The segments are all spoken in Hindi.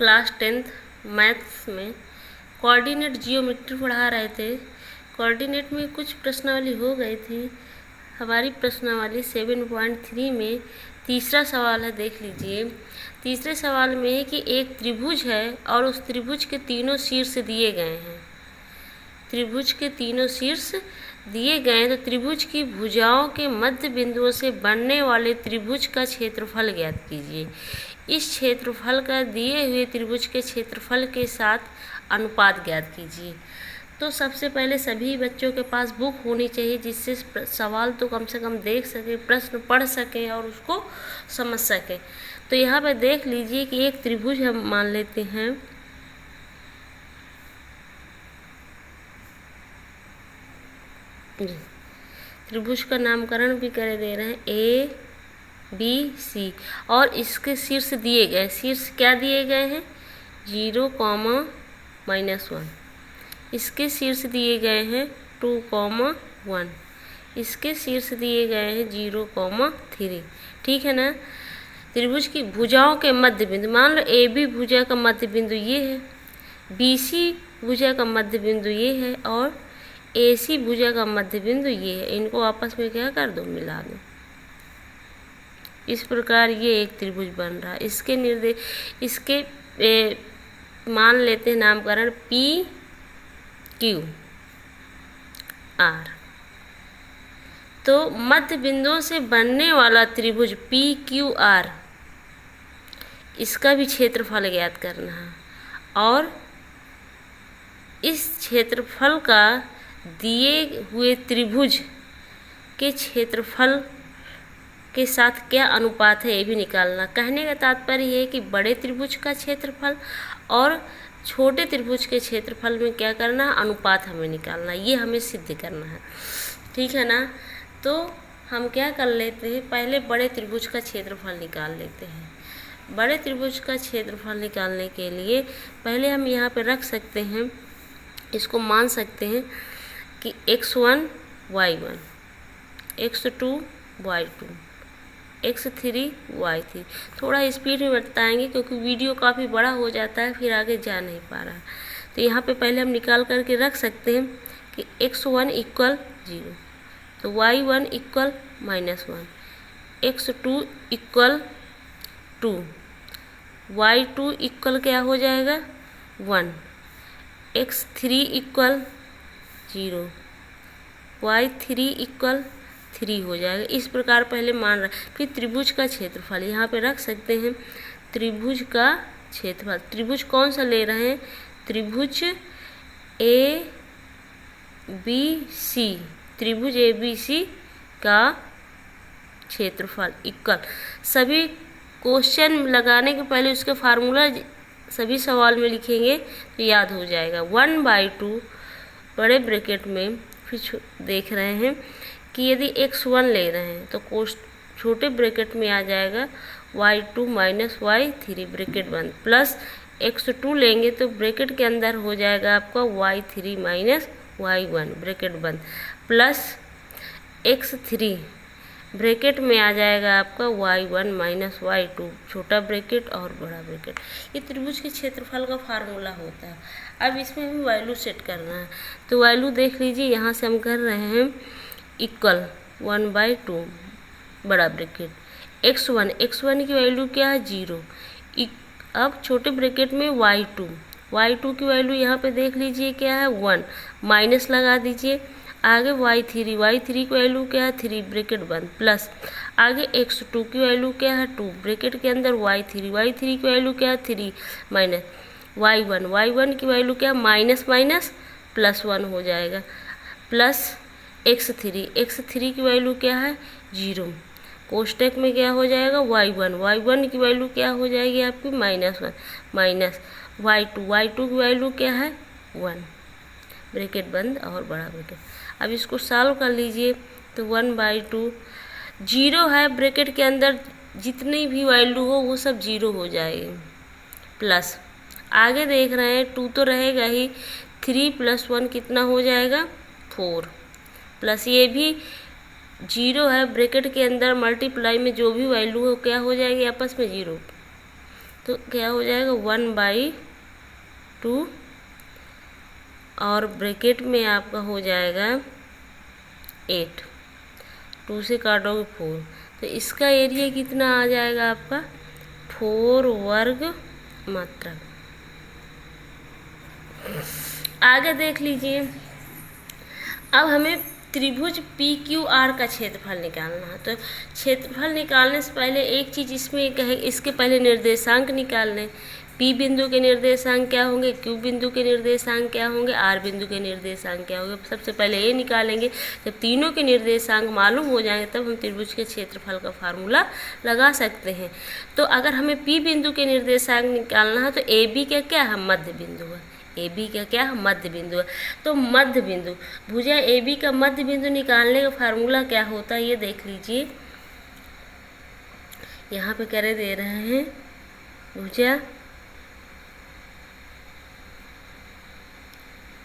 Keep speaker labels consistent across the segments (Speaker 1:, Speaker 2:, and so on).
Speaker 1: क्लास 10th मैथ्स में कोऑर्डिनेट जियोमेट्री पढ़ा रहे थे। कोऑर्डिनेट में कुछ प्रश्नावली हो गई थी। हमारी प्रश्नावली 7.3 में तीसरा सवाल है, देख लीजिए। तीसरे सवाल में है कि एक त्रिभुज है और उस त्रिभुज के तीनों शीर्ष दिए गए हैं। त्रिभुज के तीनों शीर्ष दिए गए तो त्रिभुज की भुजाओं के मध्य बिंदुओं से बनने वाले त्रिभुज का क्षेत्रफल ज्ञात कीजिए। इस क्षेत्रफल का दिए हुए त्रिभुज के क्षेत्रफल के साथ अनुपात ज्ञात कीजिए। तो सबसे पहले सभी बच्चों के पास बुक होनी चाहिए, जिससे सवाल तो कम से कम देख सके, प्रश्न पढ़ सकें और उसको समझ सकें। तो यहाँ पर देख लीजिए कि एक त्रिभुज हम मान लेते हैं। त्रिभुज का नामकरण भी कर दे रहे हैं ABC, और इसके शीर्ष दिए गए, शीर्ष क्या दिए गए हैं 0, -1। इसके शीर्ष दिए गए हैं 2, 1। इसके शीर्ष दिए गए हैं 0, 3। ठीक है ना। त्रिभुज की भुजाओं के मध्य बिंदु, मान लो AB भुजा का मध्य बिंदु ये है, BC भुजा का मध्य बिंदु ये है और AC भुजा का मध्य बिंदु ये है। इनको आपस में क्या कर दो, मिला दो। इस प्रकार ये एक त्रिभुज बन रहा है। इसके मान लेते हैं नामकरण PQR। तो मध्य बिंदुओं से बनने वाला त्रिभुज PQR, इसका भी क्षेत्रफल ज्ञात करना है और इस क्षेत्रफल का दिए हुए त्रिभुज के क्षेत्रफल के साथ क्या अनुपात है ये भी निकालना। कहने का तात्पर्य है कि बड़े त्रिभुज का क्षेत्रफल और छोटे त्रिभुज के क्षेत्रफल में क्या करना है, अनुपात हमें निकालना, ये हमें सिद्ध करना है। ठीक है ना। तो हम क्या कर लेते हैं, पहले बड़े त्रिभुज का क्षेत्रफल निकाल लेते हैं। बड़े त्रिभुज का क्षेत्रफल निकालने के लिए पहले हम यहाँ पे रख सकते हैं, इसको मान सकते हैं कि x1 y1, x2 y2, x3 y3। थोड़ा स्पीड में बताएंगे क्योंकि वीडियो काफ़ी बड़ा हो जाता है, फिर आगे जा नहीं पा रहा है। तो यहाँ पे पहले हम निकाल करके रख सकते हैं कि x1 = 0, तो y1 = -1, x2 = 2, y2 = क्या हो जाएगा 1, x3 = 0, y3 = 3 हो जाएगा। इस प्रकार पहले मान रहा है। फिर त्रिभुज का क्षेत्रफल यहाँ पे रख सकते हैं। त्रिभुज का क्षेत्रफल, त्रिभुज कौन सा ले रहे हैं, त्रिभुज ABC, त्रिभुज ABC का क्षेत्रफल इक्वल, सभी क्वेश्चन लगाने के पहले उसके फार्मूला सभी सवाल में लिखेंगे तो याद हो जाएगा। 1/2 बड़े ब्रैकेट में, फिर देख रहे हैं कि यदि x1 ले रहे हैं तो छोटे ब्रैकेट में आ जाएगा y2 - y3 ब्रैकेट बंद, प्लस x2 लेंगे तो ब्रैकेट के अंदर हो जाएगा आपका y3 - y1 ब्रैकेट बंद, प्लस x3 ब्रैकेट में आ जाएगा आपका y1 - y2 छोटा ब्रैकेट और बड़ा ब्रैकेट। ये त्रिभुज के क्षेत्रफल का फार्मूला होता है। अब इसमें हमें वैल्यू सेट करना है। तो वैल्यू देख लीजिए, यहाँ से हम कर रहे हैं इक्वल 1/2 बड़ा ब्रैकेट, x1 की वैल्यू क्या है 0। अब छोटे ब्रैकेट में y2 की वैल्यू यहाँ पे देख लीजिए क्या है 1, माइनस लगा दीजिए। आगे y3 की वैल्यू क्या है 3 ब्रैकेट बंद, प्लस आगे x2 की वैल्यू क्या है 2 ब्रैकेट के अंदर y3 की वैल्यू क्या है 3 माइनस y1 की वैल्यू क्या माइनस +1 हो जाएगा, प्लस x3 की वैल्यू क्या है 0। कोष्टक में क्या हो जाएगा y1 की वैल्यू क्या हो जाएगी आपकी -1 माइनस y2 की वैल्यू क्या है 1 ब्रैकेट बंद और बड़ा ब्रैकेट। अब इसको सॉल्व कर लीजिए तो 1/2 0 है, ब्रैकेट के अंदर जितनी भी वैल्यू हो वो सब 0 हो जाएगी, प्लस आगे देख रहे हैं 2 तो रहेगा ही, 3 + 1 कितना हो जाएगा 4, प्लस ये भी 0 है, ब्रैकेट के अंदर मल्टीप्लाई में जो भी वैल्यू हो क्या हो जाएगी आपस में 0, तो क्या हो जाएगा 1/2 और ब्रैकेट में आपका हो जाएगा 8, 2 से काटोगे 4, तो इसका एरिया कितना आ जाएगा आपका 4 वर्ग मात्रक। आगे देख लीजिए, अब हमें त्रिभुज PQR का क्षेत्रफल निकालना है। तो क्षेत्रफल निकालने से पहले एक चीज़ इसमें कहे, इसके पहले निर्देशांक निकालने। P बिंदु के निर्देशांक क्या होंगे, Q बिंदु के निर्देशांक क्या होंगे, R बिंदु के निर्देशांक क्या होंगे। सबसे पहले ये निकालेंगे। जब तीनों के निर्देशांक मालूम हो जाएंगे तब हम त्रिभुज के क्षेत्रफल का फार्मूला लगा सकते हैं। तो अगर हमें P बिंदु के निर्देशांक निकालना है तो AB का क्या है, मध्य बिंदु है। AB का क्या है, मध्य बिंदु है। तो मध्य बिंदु, भुजा AB का मध्य बिंदु निकालने का फार्मूला क्या होता है ये देख लीजिए। यहाँ पे करे दे रहे हैं, भुजा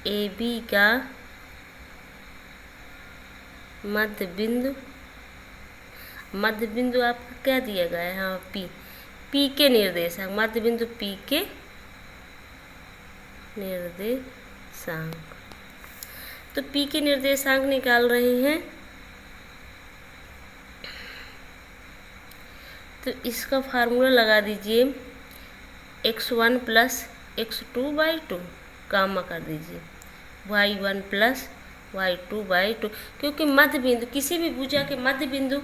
Speaker 1: AB का मध्य बिंदु, मध्य बिंदु आपका क्या दिया गया है, हाँ P के निर्देशांक, मध्य बिंदु P के निर्देशांक। तो P के निर्देशांक निकाल रहे हैं, तो इसका फार्मूला लगा दीजिए x1 प्लस x2/2 कामा कर दीजिए y1 प्लस y2/2, क्योंकि मध्य बिंदु, किसी भी भुजा के मध्य बिंदु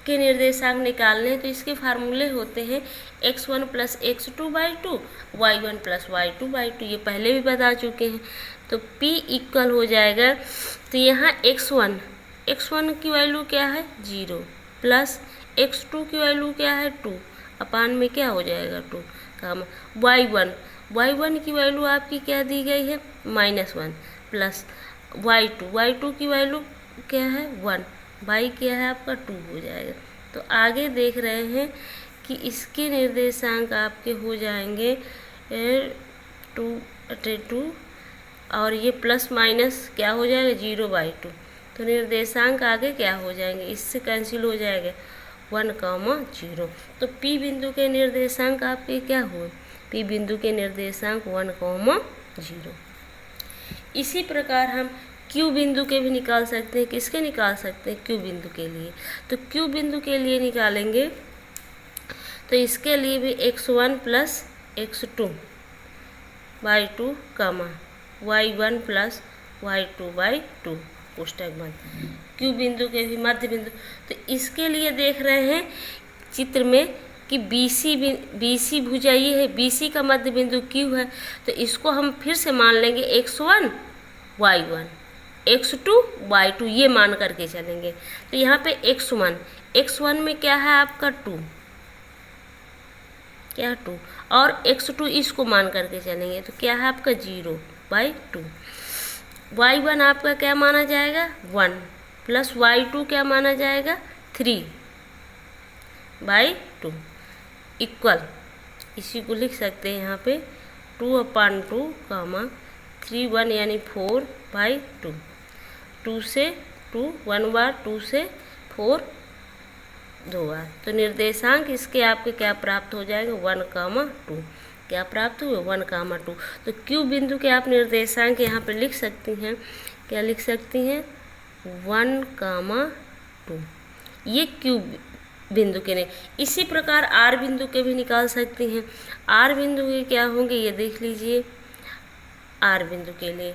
Speaker 1: के निर्देशांक निकालने हैं तो इसके फार्मूले होते हैं x1 plus x2/2, y1 plus y2/2, ये पहले भी बता चुके हैं। तो P इक्वल हो जाएगा, तो यहाँ x1 की वैल्यू क्या है 0 प्लस x2 की वैल्यू क्या है 2, अपान में क्या हो जाएगा 2 कामा y1 की वैल्यू आपकी क्या दी गई है -1 प्लस y2 की वैल्यू क्या है 1, y क्या है आपका 2 हो जाएगा। तो आगे देख रहे हैं कि इसके निर्देशांक आपके हो जाएंगे 2 और ये प्लस माइनस क्या हो जाएगा 0/2, तो निर्देशांक आगे क्या हो जाएंगे, इससे कैंसिल हो जाएगा 1, 0। तो P बिंदु के निर्देशांक आपके क्या हुए, P बिंदु के निर्देशांक 1, 0। इसी प्रकार हम Q बिंदु के भी निकाल सकते हैं। किसके निकाल सकते हैं, Q बिंदु के लिए। तो Q बिंदु के लिए निकालेंगे तो इसके लिए भी x1 प्लस x2/2 कामा y1 प्लस y2/2 पुस्तक बंद। Q बिंदु के भी मध्य बिंदु, तो इसके लिए देख रहे हैं चित्र में कि BC भुजा ये है, BC का मध्य बिंदु Q है, तो इसको हम फिर से मान लेंगे x1 y1 x2 y2 ये मान करके चलेंगे। तो यहाँ पे x1 में क्या है आपका 2, क्या 2, और x2 इसको मान करके चलेंगे तो क्या है आपका 0/2। y1 आपका क्या माना जाएगा 1 प्लस y2 क्या माना जाएगा 3/2 इक्वल, इसी को लिख सकते हैं यहाँ पे 2/2 कामा 3 1 यानी 4/2, 2 से 2 1 बार, 2 से 4 2 बार। तो निर्देशांक इसके आपके क्या प्राप्त हो जाएगा 1, 2, क्या प्राप्त हुए 1, 2। तो Q बिंदु के आप निर्देशांक यहाँ पे लिख सकती हैं, क्या लिख सकती हैं 1, 2, ये Q बिंदु के नहीं। इसी प्रकार R बिंदु के भी निकाल सकती हैं। R बिंदु के क्या होंगे ये देख लीजिए। R बिंदु के लिए,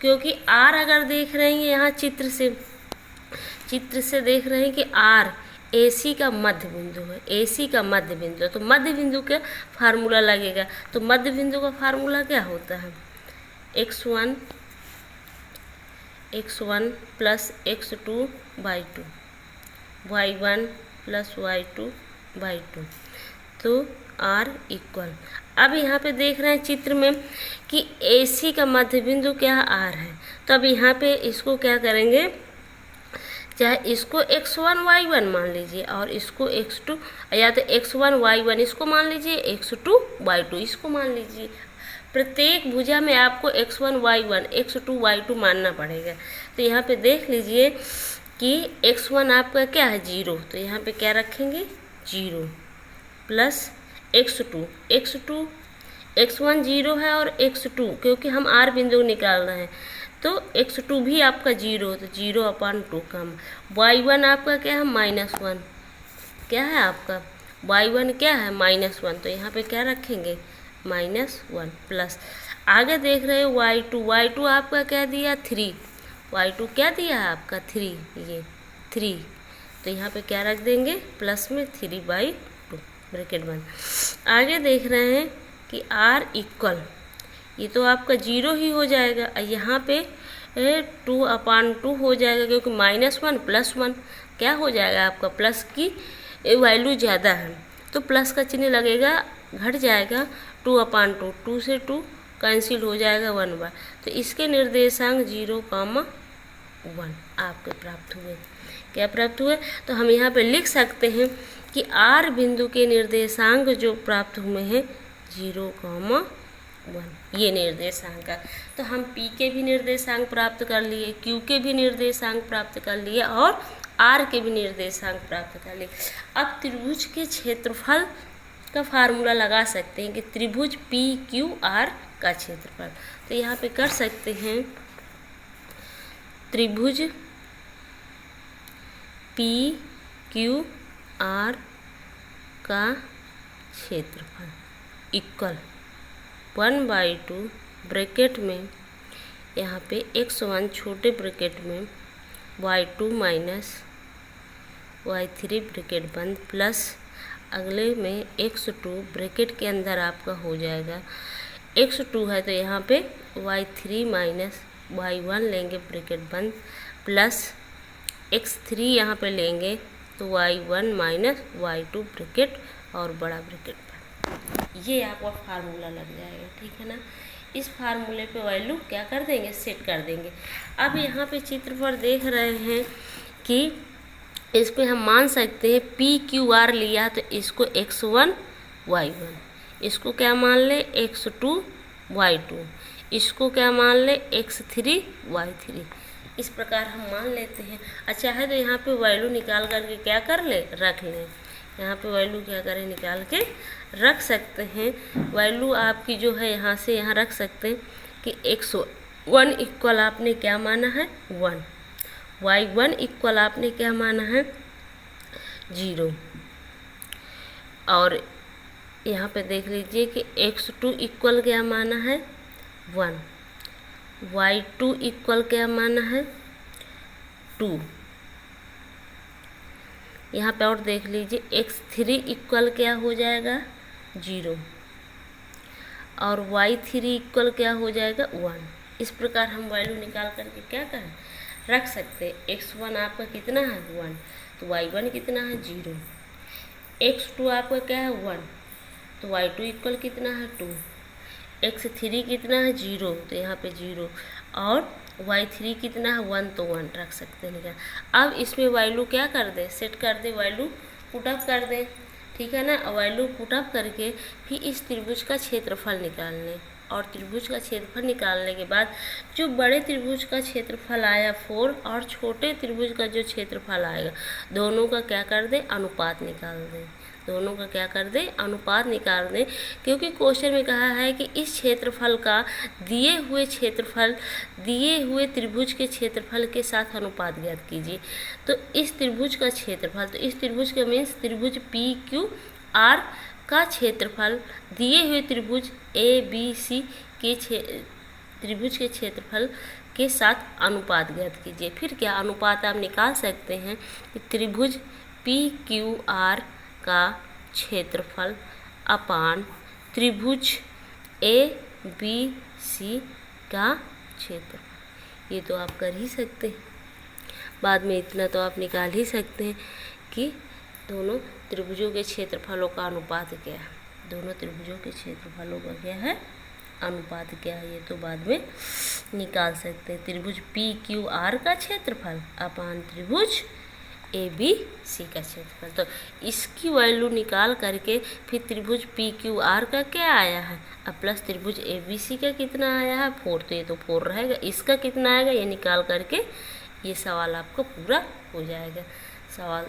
Speaker 1: क्योंकि R अगर देख रहे हैं यहाँ चित्र से देख रहे हैं कि R AC का मध्य बिंदु है, AC का मध्य बिंदु है, तो मध्य बिंदु का फार्मूला लगेगा। तो मध्य बिंदु का फार्मूला क्या होता है x1 plus x2/2 y1 plus y2/2, तो R इक्वल। अब यहाँ पे देख रहे हैं चित्र में कि AC का मध्य बिंदु क्या R है, तो अब यहाँ पे इसको क्या करेंगे, चाहे इसको x1 y1 मान लीजिए और इसको x2, या तो x1 y1 इसको मान लीजिए, x2 y2 इसको मान लीजिए। प्रत्येक भुजा में आपको x1 y1 x2 y2 मानना पड़ेगा। तो यहाँ पे देख लीजिए कि x1 आपका क्या है 0, तो यहाँ पे क्या रखेंगे 0 प्लस x2 x1 0 है और x2 क्योंकि हम r बिंदु निकाल रहे हैं तो x2 भी आपका 0, तो 0/2 कम। y1 आपका क्या है -1, क्या है आपका y1 क्या है -1, तो यहाँ पे क्या रखेंगे -1 प्लस। आगे देख रहे हो y2 आपका क्या दिया 3, y2 क्या दिया है आपका 3, ये 3, तो यहाँ पे क्या रख देंगे प्लस में 3/2 ब्रैकेट बंद। आगे देख रहे हैं कि r इक्वल, ये तो आपका 0 ही हो जाएगा और यहाँ पे 2/2 हो जाएगा क्योंकि -1 +1 क्या हो जाएगा आपका प्लस की वैल्यू ज़्यादा है तो प्लस का चिन्ह लगेगा, घट जाएगा 2/2, 2 से 2 कैंसिल हो जाएगा 1/, तो इसके निर्देशांक 0,1 आपके प्राप्त हुए। क्या प्राप्त हुए, तो हम यहाँ पे लिख सकते हैं कि r बिंदु के निर्देशांक जो प्राप्त हुए हैं 0,1, ये निर्देशांक है। तो हम p के भी निर्देशांक प्राप्त कर लिए, q के भी निर्देशांक प्राप्त कर लिए और r के भी निर्देशांक प्राप्त कर लिए। अब त्रिभुज के क्षेत्रफल का फार्मूला लगा सकते हैं कि त्रिभुज पी क्यू आर का क्षेत्रफल, तो यहाँ पे कर सकते हैं त्रिभुज पी क्यू आर का क्षेत्रफल इक्वल 1/2 ब्रैकेट में, यहाँ पे x1 छोटे ब्रैकेट में y2 माइनस y3 ब्रैकेट बंद प्लस अगले में x2 ब्रैकेट के अंदर आपका हो जाएगा, x2 है तो यहाँ पे y3 माइनस y1 लेंगे ब्रैकेट बंद प्लस x3 यहाँ पे लेंगे तो y1 माइनस y2 ब्रैकेट और बड़ा ब्रैकेट बंद। ये आपका फार्मूला लग जाएगा, ठीक है ना। इस फार्मूले पे वैल्यू क्या कर देंगे, सेट कर देंगे। अब यहाँ पे चित्र पर देख रहे हैं कि इस पे हम मान सकते हैं पी क्यू आर लिया तो इसको x1 y1, इसको क्या मान ले x2 y2, इसको क्या मान ले x3 y3, इस प्रकार हम मान लेते हैं। अच्छा है तो यहाँ पे वैल्यू निकाल करके क्या कर ले, रख लें। यहाँ पे वैल्यू क्या करें, निकाल के रख सकते हैं। वैल्यू आपकी जो है यहाँ से यहाँ रख सकते हैं कि x1 इक्वल आपने क्या माना है 1, y1 इक्वल आपने क्या माना है 0, और यहाँ पे देख लीजिए कि x2 इक्वल क्या माना है 1, y2 इक्वल क्या माना है 2। यहाँ पे और देख लीजिए x3 इक्वल क्या हो जाएगा 0 और y3 इक्वल क्या हो जाएगा 1। इस प्रकार हम वैल्यू निकाल करके क्या करें, रख सकते हैं। x1 आपका कितना है 1, तो y1 कितना है 0, x2 आपका क्या है 1, तो y2 इक्वल कितना है 2, x3 कितना है 0, तो यहाँ पे 0 और y3 कितना है 1, तो 1 रख सकते हैं निकाल। अब इसमें वैल्यू क्या कर दे, सेट कर दे, वैल्यू पुटअप कर दे, ठीक है ना। वैल्यू पुटअप करके फिर इस त्रिभुज का क्षेत्रफल निकाल लें और त्रिभुज का क्षेत्रफल निकालने के बाद जो बड़े त्रिभुज का क्षेत्रफल आया 4 और छोटे त्रिभुज का जो क्षेत्रफल आएगा दोनों का क्या कर दे, अनुपात निकाल दें, दोनों का क्या कर दे, अनुपात निकाल दें। क्योंकि क्वेश्चन में कहा है कि इस क्षेत्रफल का दिए हुए त्रिभुज के क्षेत्रफल के साथ अनुपात ज्ञात कीजिए। तो इस त्रिभुज का क्षेत्रफल, तो इस त्रिभुज का मीन्स त्रिभुज पी क्यू आर का क्षेत्रफल दिए हुए त्रिभुज ए बी सी के त्रिभुज के क्षेत्रफल के साथ अनुपात ज्ञात कीजिए। फिर क्या अनुपात आप निकाल सकते हैं कि त्रिभुज पी क्यू आर का क्षेत्रफल अपान त्रिभुज ए बी सी का क्षेत्रफल। ये तो आप कर ही सकते हैं, बाद में इतना तो आप निकाल ही सकते हैं कि दोनों त्रिभुजों के क्षेत्रफलों का अनुपात क्या है, दोनों त्रिभुजों के क्षेत्रफलों का क्या है, अनुपात क्या है, ये तो बाद में निकाल सकते हैं। त्रिभुज पी क्यू आर का क्षेत्रफल अपान त्रिभुज ए बी सी का क्षेत्रफल। तो इसकी वैल्यू निकाल करके फिर त्रिभुज पी क्यू आर का क्या आया है, अब प्लस त्रिभुज ए बी सी का कितना आया है 4, तो ये तो 4 रहेगा, इसका कितना आएगा ये निकाल करके ये सवाल आपका पूरा हो जाएगा। सवाल